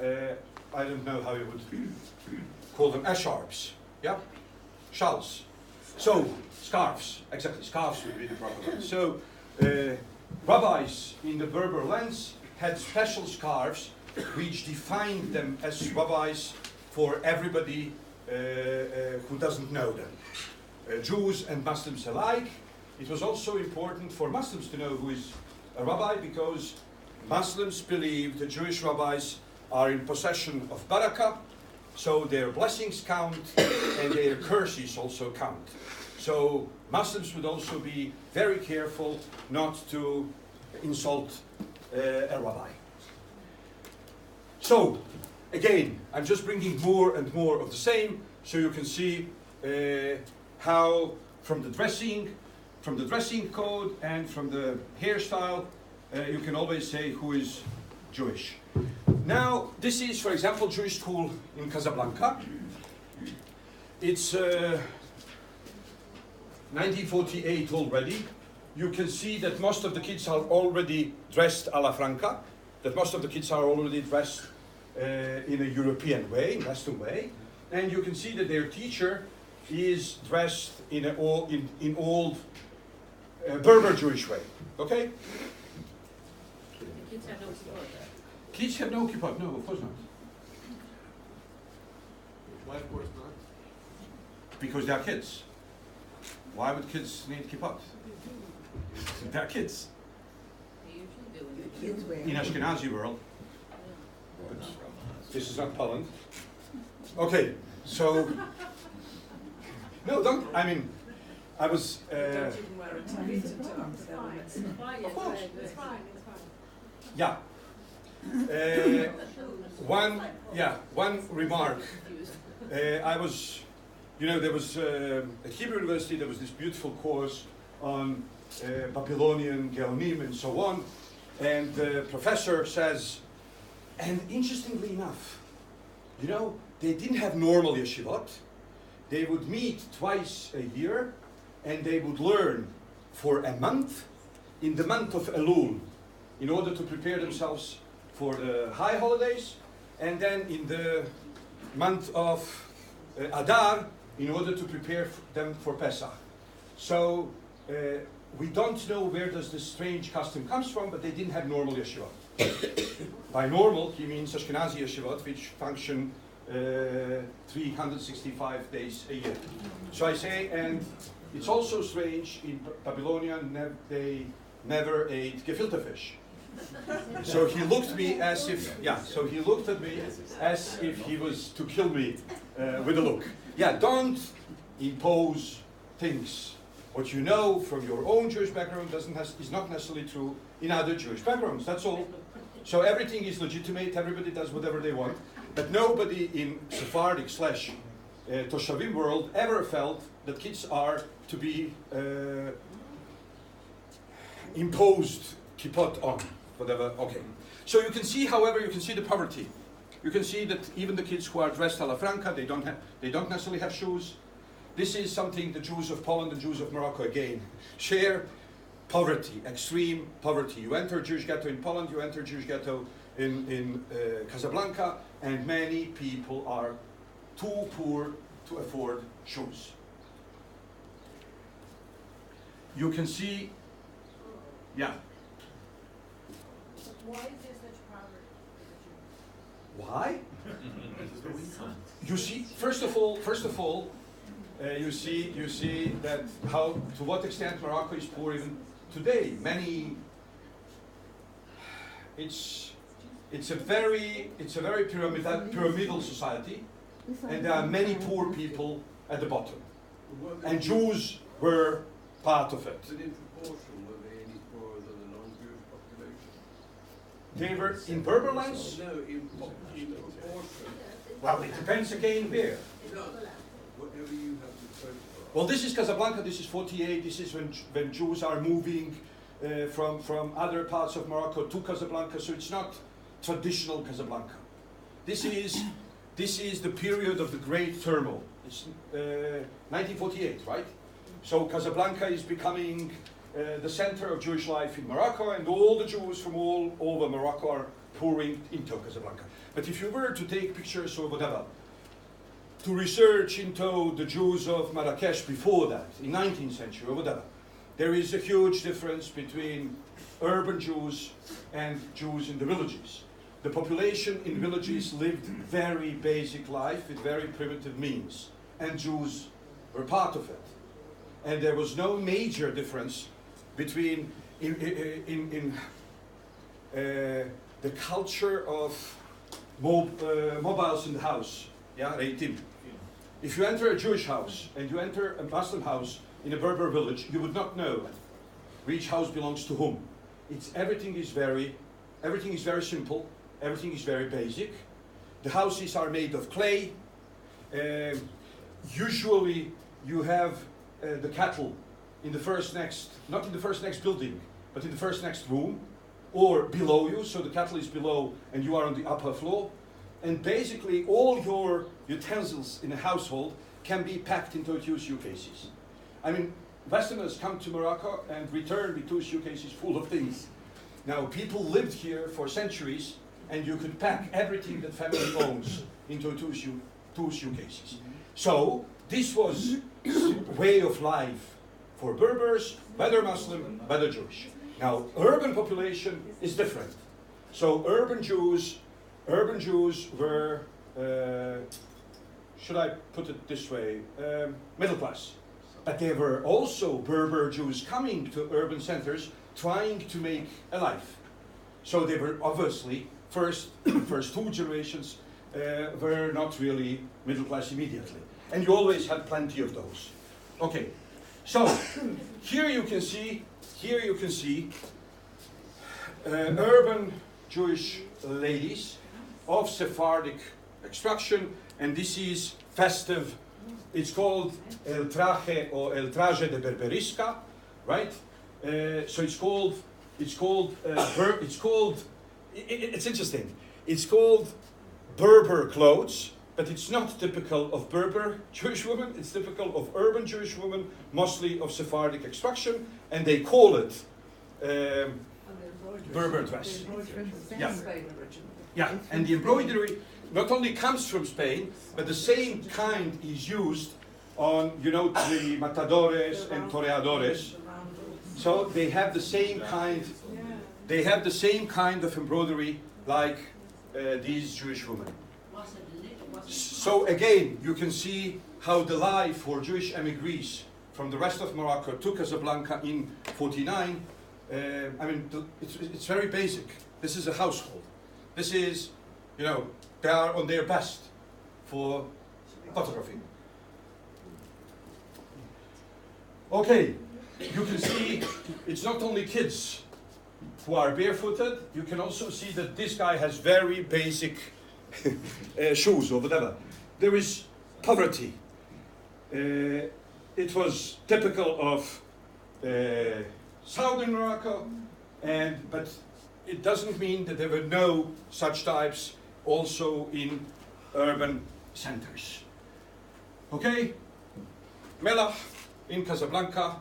Speaker 1: I don't know how you would call them, echarpes, yeah? Shawls. So, scarves, exactly, scarves would be the proper word. So, rabbis in the Berber lands had special scarves which defined them as rabbis for everybody who doesn't know them. Jews and Muslims alike. It was also important for Muslims to know who is a rabbi because Muslims believe the Jewish rabbis are in possession of barakah, so their blessings count and their curses also count. So Muslims would also be very careful not to insult a rabbi. So, again, I'm just bringing more and more of the same, so you can see how from the dressing code and from the hairstyle, you can always say who is Jewish. Now, this is, for example, Jewish school in Casablanca. It's 1948 already. You can see that most of the kids are already dressed a la Franca, that most of the kids are already dressed in a European way, Western way. and you can see that their teacher is dressed in old Berber Jewish way. Okay?
Speaker 10: Kids have no support.
Speaker 1: Kids have no kippah. No, of course not.
Speaker 4: Why, of course not?
Speaker 1: Because they are kids. Why would kids need kippah? They're kids.
Speaker 10: They usually do.
Speaker 6: Kids wear.
Speaker 1: In Ashkenazi world. But this is not Poland. Okay, so no, don't. I mean, I was.
Speaker 3: Don't even wear a tie to talk to them.
Speaker 10: It's fine.
Speaker 1: Of course.
Speaker 3: It's fine, it's fine.
Speaker 1: Yeah. One remark. I was, there was at Hebrew University. There was this beautiful course on Babylonian Geonim and so on, and the professor says, and interestingly enough, they didn't have normal yeshivot. They would meet twice a year, and they would learn for a month, in the month of Elul, in order to prepare themselves for the high holidays, and then in the month of Adar, in order to prepare them for Pesach. So we don't know where does this strange custom comes from, but they didn't have normal yeshivot. By normal, he means Ashkenazi yeshivot, which function 365 days a year. So I say, and it's also strange, in Babylonian they never ate gefilte fish. So he looked at me as if he was to kill me with a look. Yeah, don't impose things. What you know from your own Jewish background is not necessarily true in other Jewish backgrounds, that's all. So everything is legitimate, everybody does whatever they want, but nobody in Sephardic / Toshavim world ever felt that kids are to be imposed kippot on, whatever, okay. So you can see, however, the poverty. You can see that even the kids who are dressed a la franca, they don't necessarily have shoes. This is something the Jews of Poland and Jews of Morocco, again, share. Poverty, extreme poverty. You enter a Jewish ghetto in Poland, you enter a Jewish ghetto in Casablanca, and many people are too poor to afford shoes. You can see, yeah.
Speaker 10: Why is there such poverty for
Speaker 1: Why? You see, first of all, you see that to what extent Morocco is poor even today. It's a very pyramidal society, and there are many poor people at the bottom, and Jews were part of it.
Speaker 4: But in proportion, were they any poorer than the non-Jewish population?
Speaker 1: They were in Berber lands.
Speaker 4: No, in proportion.
Speaker 1: Well, it depends again where.
Speaker 4: No, whatever you have to photograph.
Speaker 1: Well, this is Casablanca. This is 48. This is when Jews are moving from other parts of Morocco to Casablanca. So it's not traditional Casablanca. This is the period of the great turmoil. It's 1948, right? So Casablanca is becoming the center of Jewish life in Morocco, and all the Jews from all over Morocco are pouring into Casablanca. But if you were to take pictures or whatever, to research into the Jews of Marrakesh before that, in 19th century or whatever, there is a huge difference between urban Jews and Jews in the villages. The population in villages lived very basic life with very primitive means, and Jews were part of it. And there was no major difference between the culture of mobiles in the house. Yeah, reitim. If you enter a Jewish house and you enter a Muslim house in a Berber village, you would not know which house belongs to whom. Everything is very simple. Everything is very basic. The houses are made of clay. Usually, you have the cattle in the not in the first next building, but in the first next room, or below you. So the cattle is below, and you are on the upper floor. And basically, all your utensils in a household can be packed into 2 suitcases. I mean, Westerners come to Morocco and return with 2 suitcases full of things. Now, people lived here for centuries, and you could pack everything that family owns into two two suitcases. So this was way of life for Berbers, whether Muslim, whether Jewish. Now, urban population is different. So urban Jews were, should I put it this way, middle class. But there were also Berber Jews coming to urban centers trying to make a life. So they were obviously, first two generations were not really middle class immediately. And you always had plenty of those. Okay, so here you can see urban Jewish ladies of Sephardic extraction, and this is festive. It's called el traje or el traje de berberisca, right? So it's interesting. It's called Berber clothes, but it's not typical of Berber Jewish women. It's typical of urban Jewish women, mostly of Sephardic extraction, and they call it Berber dress. Yeah. Yeah, and the embroidery not only comes from Spain, but the same kind is used on, you know, the matadores and toreadores. So they have the same kind. They have the same kind of embroidery like these Jewish women. So again, you can see how the life for Jewish emigres from the rest of Morocco to Casablanca in '49. I mean, it's very basic. This is a household. This is, you know, they are on their best for photography. Okay, you can see it's not only kids who are barefooted. You can also see that this guy has very basic shoes or whatever. There is poverty. It was typical of southern Morocco, but it doesn't mean that there were no such types also in urban centers. Okay, Mellah in Casablanca,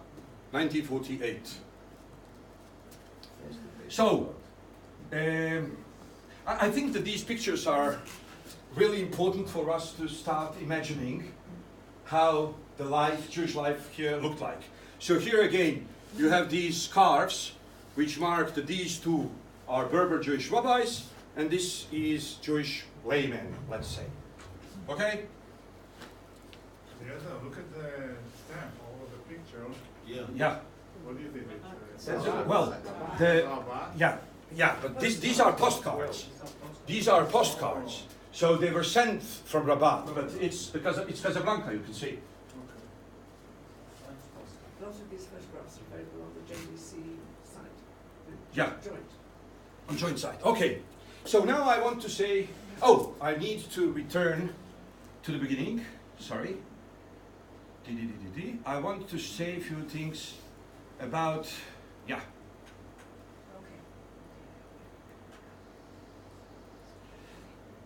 Speaker 1: 1948. So, I think that these pictures are really important for us to start imagining how the life, Jewish life here looked like. So here again, you have these scarves which mark that these two are Berber Jewish rabbis, and this is Jewish laymen, let's say. Okay?
Speaker 4: Yeah, look at the stamp over the picture.
Speaker 1: Yeah.
Speaker 4: What do you think?
Speaker 1: Well, but these are postcards. These are postcards. So they were sent from Rabat, but it's because it's Casablanca, you can see.
Speaker 3: Those of these photographs are available on the JHS site.
Speaker 1: Yeah.
Speaker 3: Joint.
Speaker 1: On joint site. Okay. So now I want to say, I need to return to the beginning. Sorry. I want to say a few things about,
Speaker 6: Okay.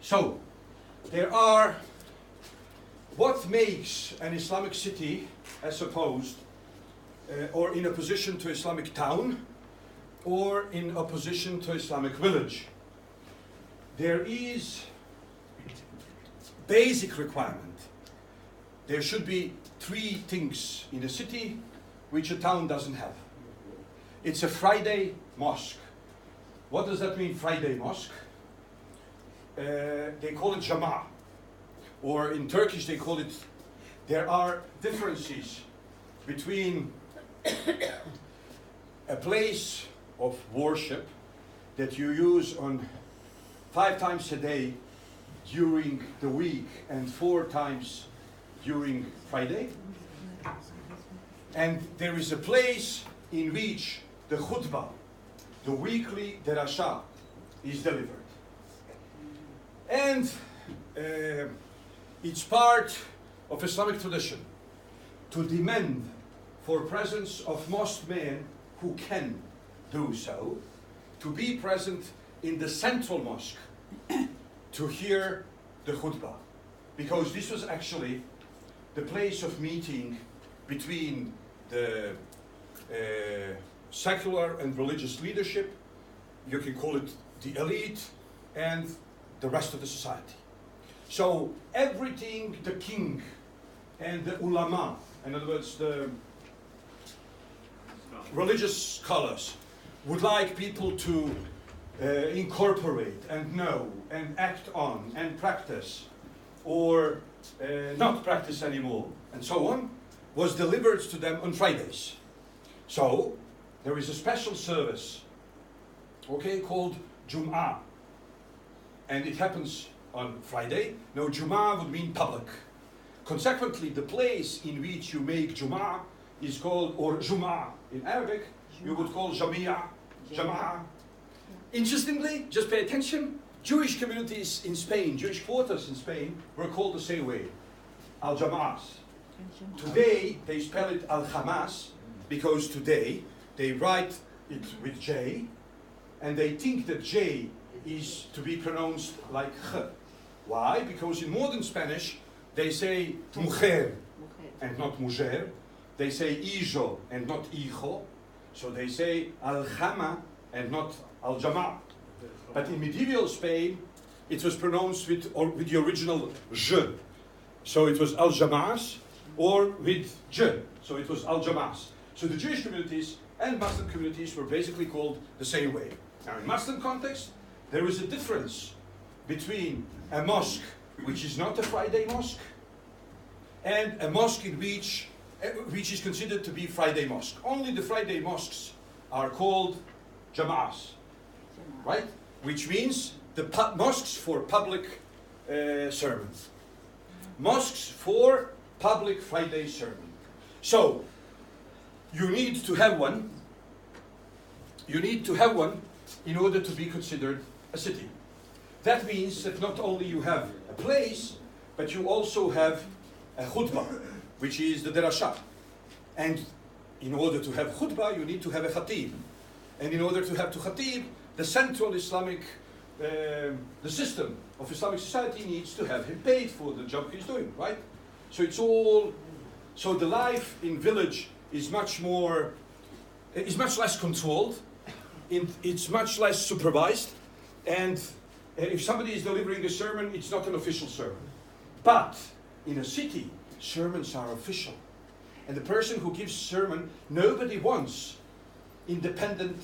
Speaker 1: So, there are, what makes an Islamic city as opposed, or in opposition to Islamic town, or in opposition to Islamic village? There is basic requirement. There should be three things in a city which a town doesn't have. It's a Friday mosque. What does that mean, Friday mosque? They call it Jama'ah, or in Turkish they call it, there are differences between a place of worship that you use on 5 times a day during the week and 4 times during Friday. And there is a place in which the khutbah, the weekly derasha, is delivered. And it's part of Islamic tradition to demand for presence of most men who can do so, to be present in the central mosque to hear the khutbah. Because this was actually the place of meeting between the secular and religious leadership, you can call it the elite, and the rest of the society. So everything the king and the ulama, in other words, the religious scholars, would like people to incorporate and know and act on and practice, or not practice anymore, and so on, was delivered to them on Fridays. So there is a special service, okay, called Jum'ah, and it happens on Friday. Now, Jum'ah would mean public. Consequently, the place in which you make Jum'ah is called, or Jum'ah in Arabic, you would call Jamia, Jama'ah. Interestingly, just pay attention, Jewish communities in Spain, Jewish quarters in Spain, were called the same way, Al-Jama'as. Today, they spell it Al-Hamas, because today, they write it with J, and they think that J is to be pronounced like Ch. Why? Because in modern Spanish, they say mujer and not mujer. They say hijo and not hijo. So they say al-jama and not al-jama'. But in medieval Spain, it was pronounced with the original je. So it was al-jama'as, or with je. So it was al-jama'as. So the Jewish communities and Muslim communities were basically called the same way. Now in Muslim context, there is a difference between a mosque, which is not a Friday mosque, and a mosque in which is considered to be Friday mosque. Only the Friday mosques are called jama'as, right? Which means the mosques for public sermons. Mosques for public Friday sermon. So, you need to have one. You need to have one in order to be considered a city. That means that not only you have a place, but you also have a khutbah, which is the derasha. And in order to have khutbah, you need to have a khatib. And in order to have khatib, the central Islamic, the system of Islamic society needs to have him paid for the job he's doing, right? So it's all, so the life in village is much less controlled, it's much less supervised, and if somebody is delivering a sermon, it's not an official sermon. But in a city, sermons are official. And the person who gives sermon, nobody wants independent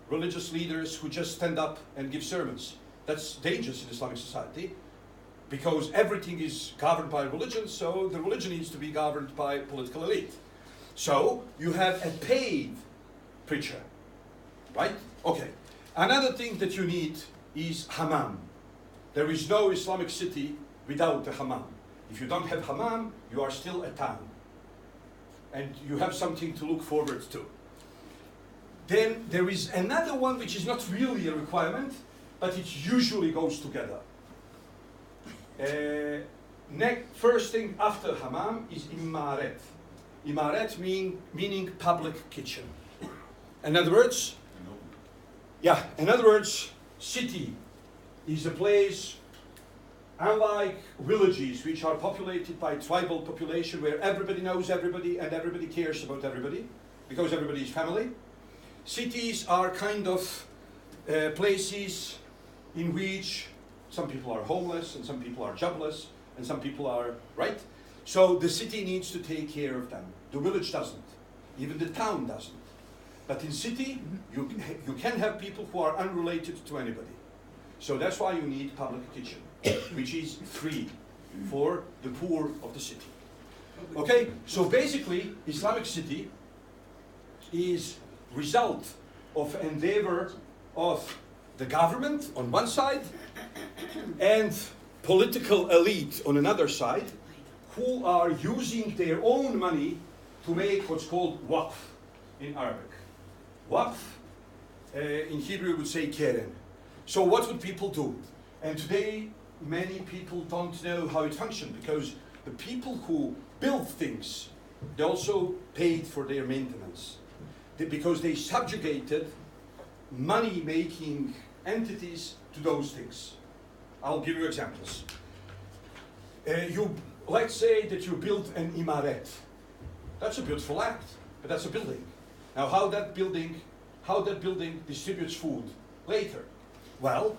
Speaker 1: religious leaders who just stand up and give sermons. That's dangerous in Islamic society, because everything is governed by religion, so the religion needs to be governed by political elite. So you have a paid preacher, right? Okay. Another thing that you need is hammam. There is no Islamic city without a hammam. If you don't have hammam, you are still a town. And you have something to look forward to. Then there is another one which is not really a requirement, but it usually goes together. First thing after hammam is imaret. Imaret meaning public kitchen. In other words, city is a place, unlike villages which are populated by tribal population where everybody knows everybody and everybody cares about everybody because everybody is family. Cities are kind of places in which some people are homeless and some people are jobless and some people are, right? So the city needs to take care of them. The village doesn't. Even the town doesn't. But in city, you can have people who are unrelated to anybody. So that's why you need public kitchen, which is free for the poor of the city. Okay, so basically, Islamic city is result of endeavor of the government on one side and political elite on another side, who are using their own money to make what's called waqf in Arabic. Waqf, in Hebrew would say keren. So what would people do? And today, many people don't know how it functions because the people who build things, they also paid for their maintenance. Because they subjugated money-making entities to those things. I'll give you examples. Let's say that you build an imaret. That's a beautiful act, but that's a building. Now, how that building distributes food later? Well,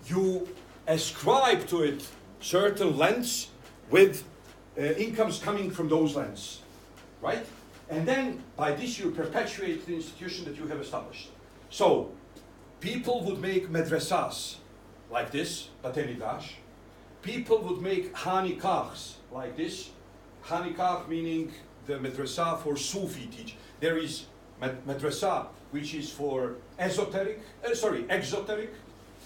Speaker 1: you ascribe to it certain lands with incomes coming from those lands, right? And then by this you perpetuate the institution that you have established. So people would make madrasas like this, Batei Midrash. People would make hanikahs like this. Hanikah meaning the madrasa for Sufi teach. There is madrasa which is for exoteric,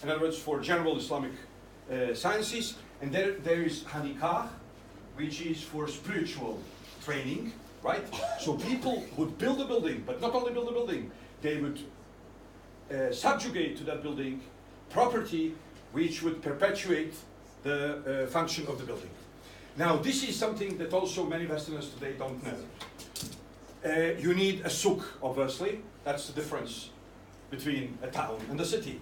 Speaker 1: in other words for general Islamic sciences. And there is hanikah, which is for spiritual training, right? So people would build a building, but not only build a building, they would subjugate to that building property which would perpetuate the function of the building. Now, this is something that also many Westerners today don't know. You need a souk, obviously. That's the difference between a town and a city,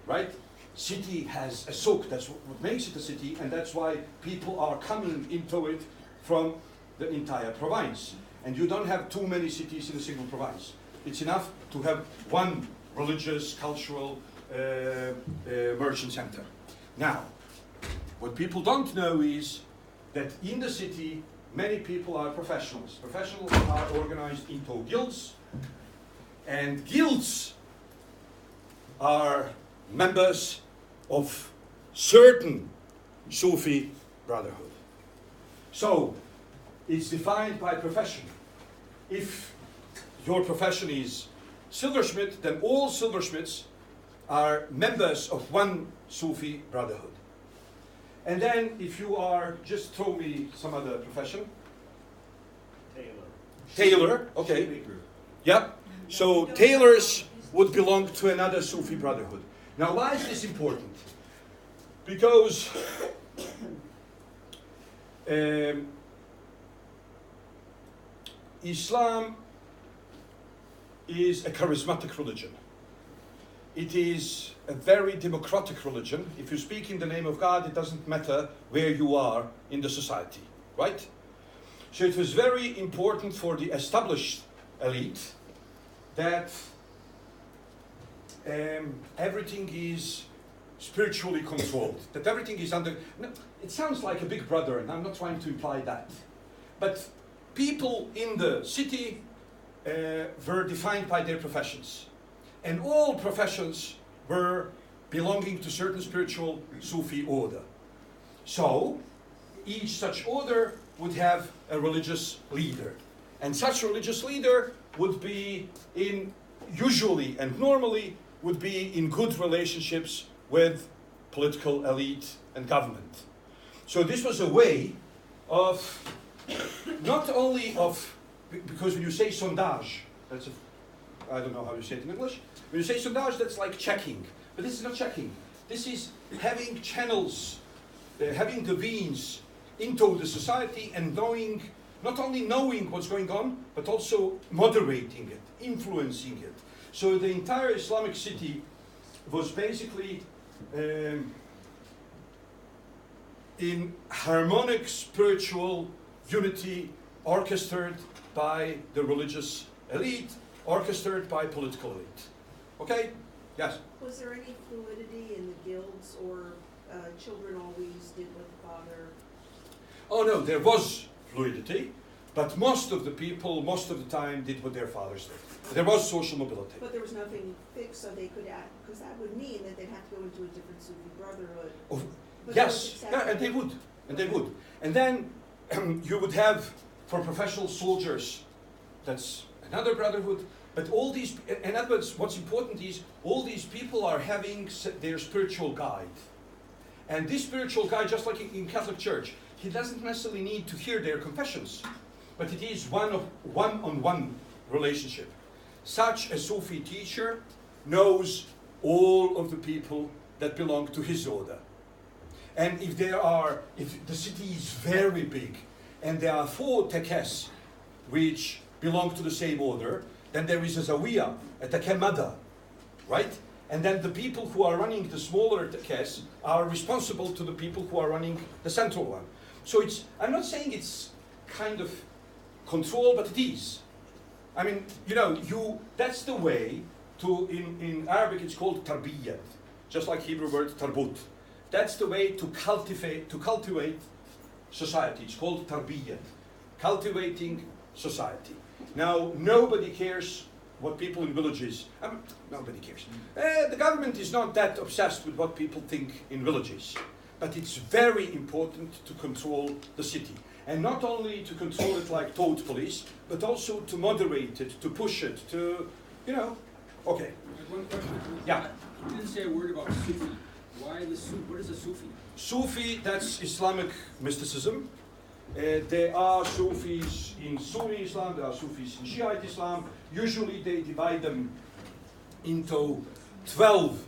Speaker 1: right? City has a souk, that's what makes it a city, and that's why people are coming into it from the entire province. And you don't have too many cities in a single province. It's enough to have one religious, cultural merchant center. Now, what people don't know is that in the city, many people are professionals. Professionals are organized into guilds, and guilds are members of certain Sufi brotherhood. So, it's defined by profession. If your profession is silversmith, then all silversmiths are members of one Sufi brotherhood. And then if you are, just throw me some other profession. Tailor, okay.
Speaker 8: Shoemaker.
Speaker 1: Yeah. So tailors would belong to another Sufi brotherhood. Now why is this important? Because Islam is a charismatic religion. It is a very democratic religion. If you speak in the name of God, it doesn't matter where you are in the society, right? So it was very important for the established elite that everything is spiritually controlled, that everything is under... No, it sounds like a big brother, and I'm not trying to imply that. But people in the city were defined by their professions. And all professions were belonging to certain spiritual Sufi order. So, each such order would have a religious leader. And such religious leader would be usually and normally would be in good relationships with political elite and government. So this was a way of, not only of, because when you say sondage, that's I don't know how you say it in English. When you say sondage, that's like checking. But this is not checking. This is having channels, having the veins into the society and knowing, not only knowing what's going on, but also moderating it, influencing it. So the entire Islamic city was basically in harmonic spiritual unity orchestrated by the religious elite, orchestrated by political elite. Okay? Yes?
Speaker 3: Was there any fluidity in the guilds, or children always did what the father?
Speaker 1: Oh no, there was fluidity, but most of the people, most of the time, did what their fathers did. There was social mobility.
Speaker 3: But there was nothing fixed, so they could act, because that would mean that they'd have to go into a different Sufi brotherhood.
Speaker 1: Oh,
Speaker 3: But
Speaker 1: yes,
Speaker 3: that was
Speaker 1: yeah, and they would, and they would. And then you would have, for professional soldiers, that's another brotherhood. But all these, in other words, what's important is all these people are having their spiritual guide. And this spiritual guide, just like in Catholic Church, he doesn't necessarily need to hear their confessions, but it is one-on-one relationship. Such a Sufi teacher knows all of the people that belong to his order. And if the city is very big, and there are 4 tekes which belong to the same order, then there is a zawiya, a tekemada, right? And then the people who are running the smaller tekes are responsible to the people who are running the central one. So I'm not saying it's kind of control, but it is. I mean, that's the way to, in Arabic it's called tarbiyyat, just like Hebrew word tarbut. That's the way to cultivate society. It's called tarbiyat, cultivating society. Now, nobody cares what people in villages, nobody cares. The government is not that obsessed with what people think in villages, but it's very important to control the city. And not only to control it like toad police, but also to moderate it, to push it, to, okay.
Speaker 5: One question.
Speaker 1: Yeah.
Speaker 5: You didn't say a word about Sufi. Why the Sufi? What is a Sufi?
Speaker 1: Sufi, that's Islamic mysticism. There are Sufis in Sunni Islam, there are Sufis in Shiite Islam. Usually they divide them into 12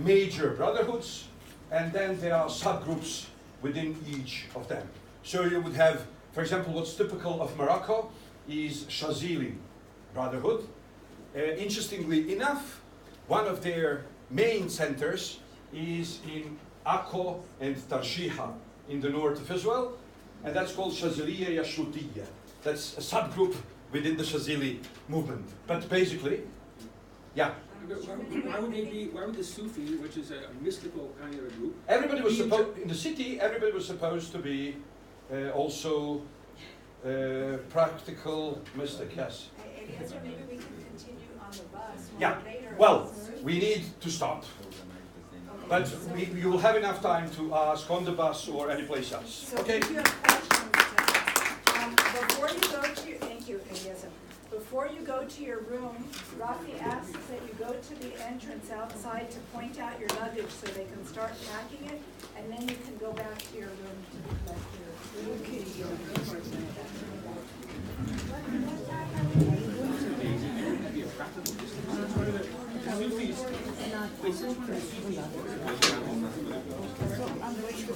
Speaker 1: major brotherhoods, and then there are subgroups within each of them. So you would have, for example, what's typical of Morocco is Shazili Brotherhood. Interestingly enough, one of their main centers is in Akko and Tarshiha in the north of Israel, and that's called Shaziliya Yashutiya. That's a subgroup within the Shazili movement. But basically, yeah.
Speaker 5: Why would the Sufi, which is a mystical kind of a group,
Speaker 1: Everybody was supposed, in the city, everybody was supposed to be also practical mystic, yes.
Speaker 3: Eliezer, maybe we can continue on the bus
Speaker 1: Yeah,
Speaker 3: later.
Speaker 1: well, we need to stop. But you will have enough time to ask on the bus or any place else.
Speaker 3: So
Speaker 1: Okay?
Speaker 3: if you have questions, before you go to your, thank you, Eliezer. Before you go to your room, Rafi asks that you go to the entrance outside to point out your luggage so they can start packing it, and then you can go back to your room to collect your.
Speaker 5: be a practical distance? That's one of the Sufis.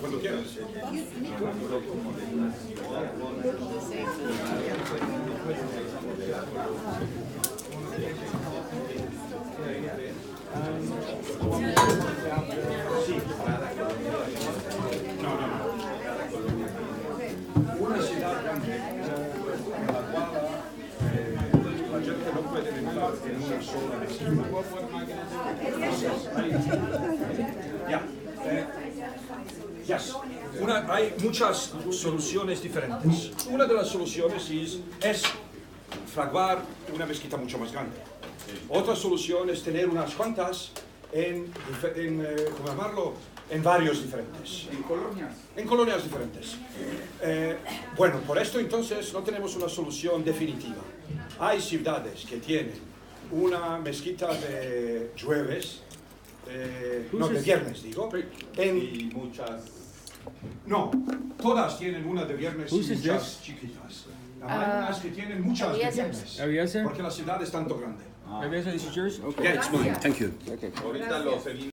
Speaker 1: Cuando quieras. Una ciudad grande en la cual la gente no puede entrar en una sola esquina. Ya. Yes. Hay muchas soluciones diferentes. Una de las soluciones es fraguar una mezquita mucho más grande. Otra solución es tener unas cuantas ¿cómo llamarlo? En barrios diferentes.
Speaker 9: En colonias.
Speaker 1: En colonias diferentes. Bueno, por esto entonces no tenemos una solución definitiva. Hay ciudades que tienen una mezquita de jueves, no, de viernes digo,
Speaker 9: Y muchas.
Speaker 1: no, todas tienen una de viernes y muchas chiquitas. Hay unas que tienen muchas de viernes, porque la ciudad es tanto grande.
Speaker 5: Eliezer, this is yours?
Speaker 1: Yeah, it's mine. Thank you.
Speaker 9: Ahorita lo seguimos.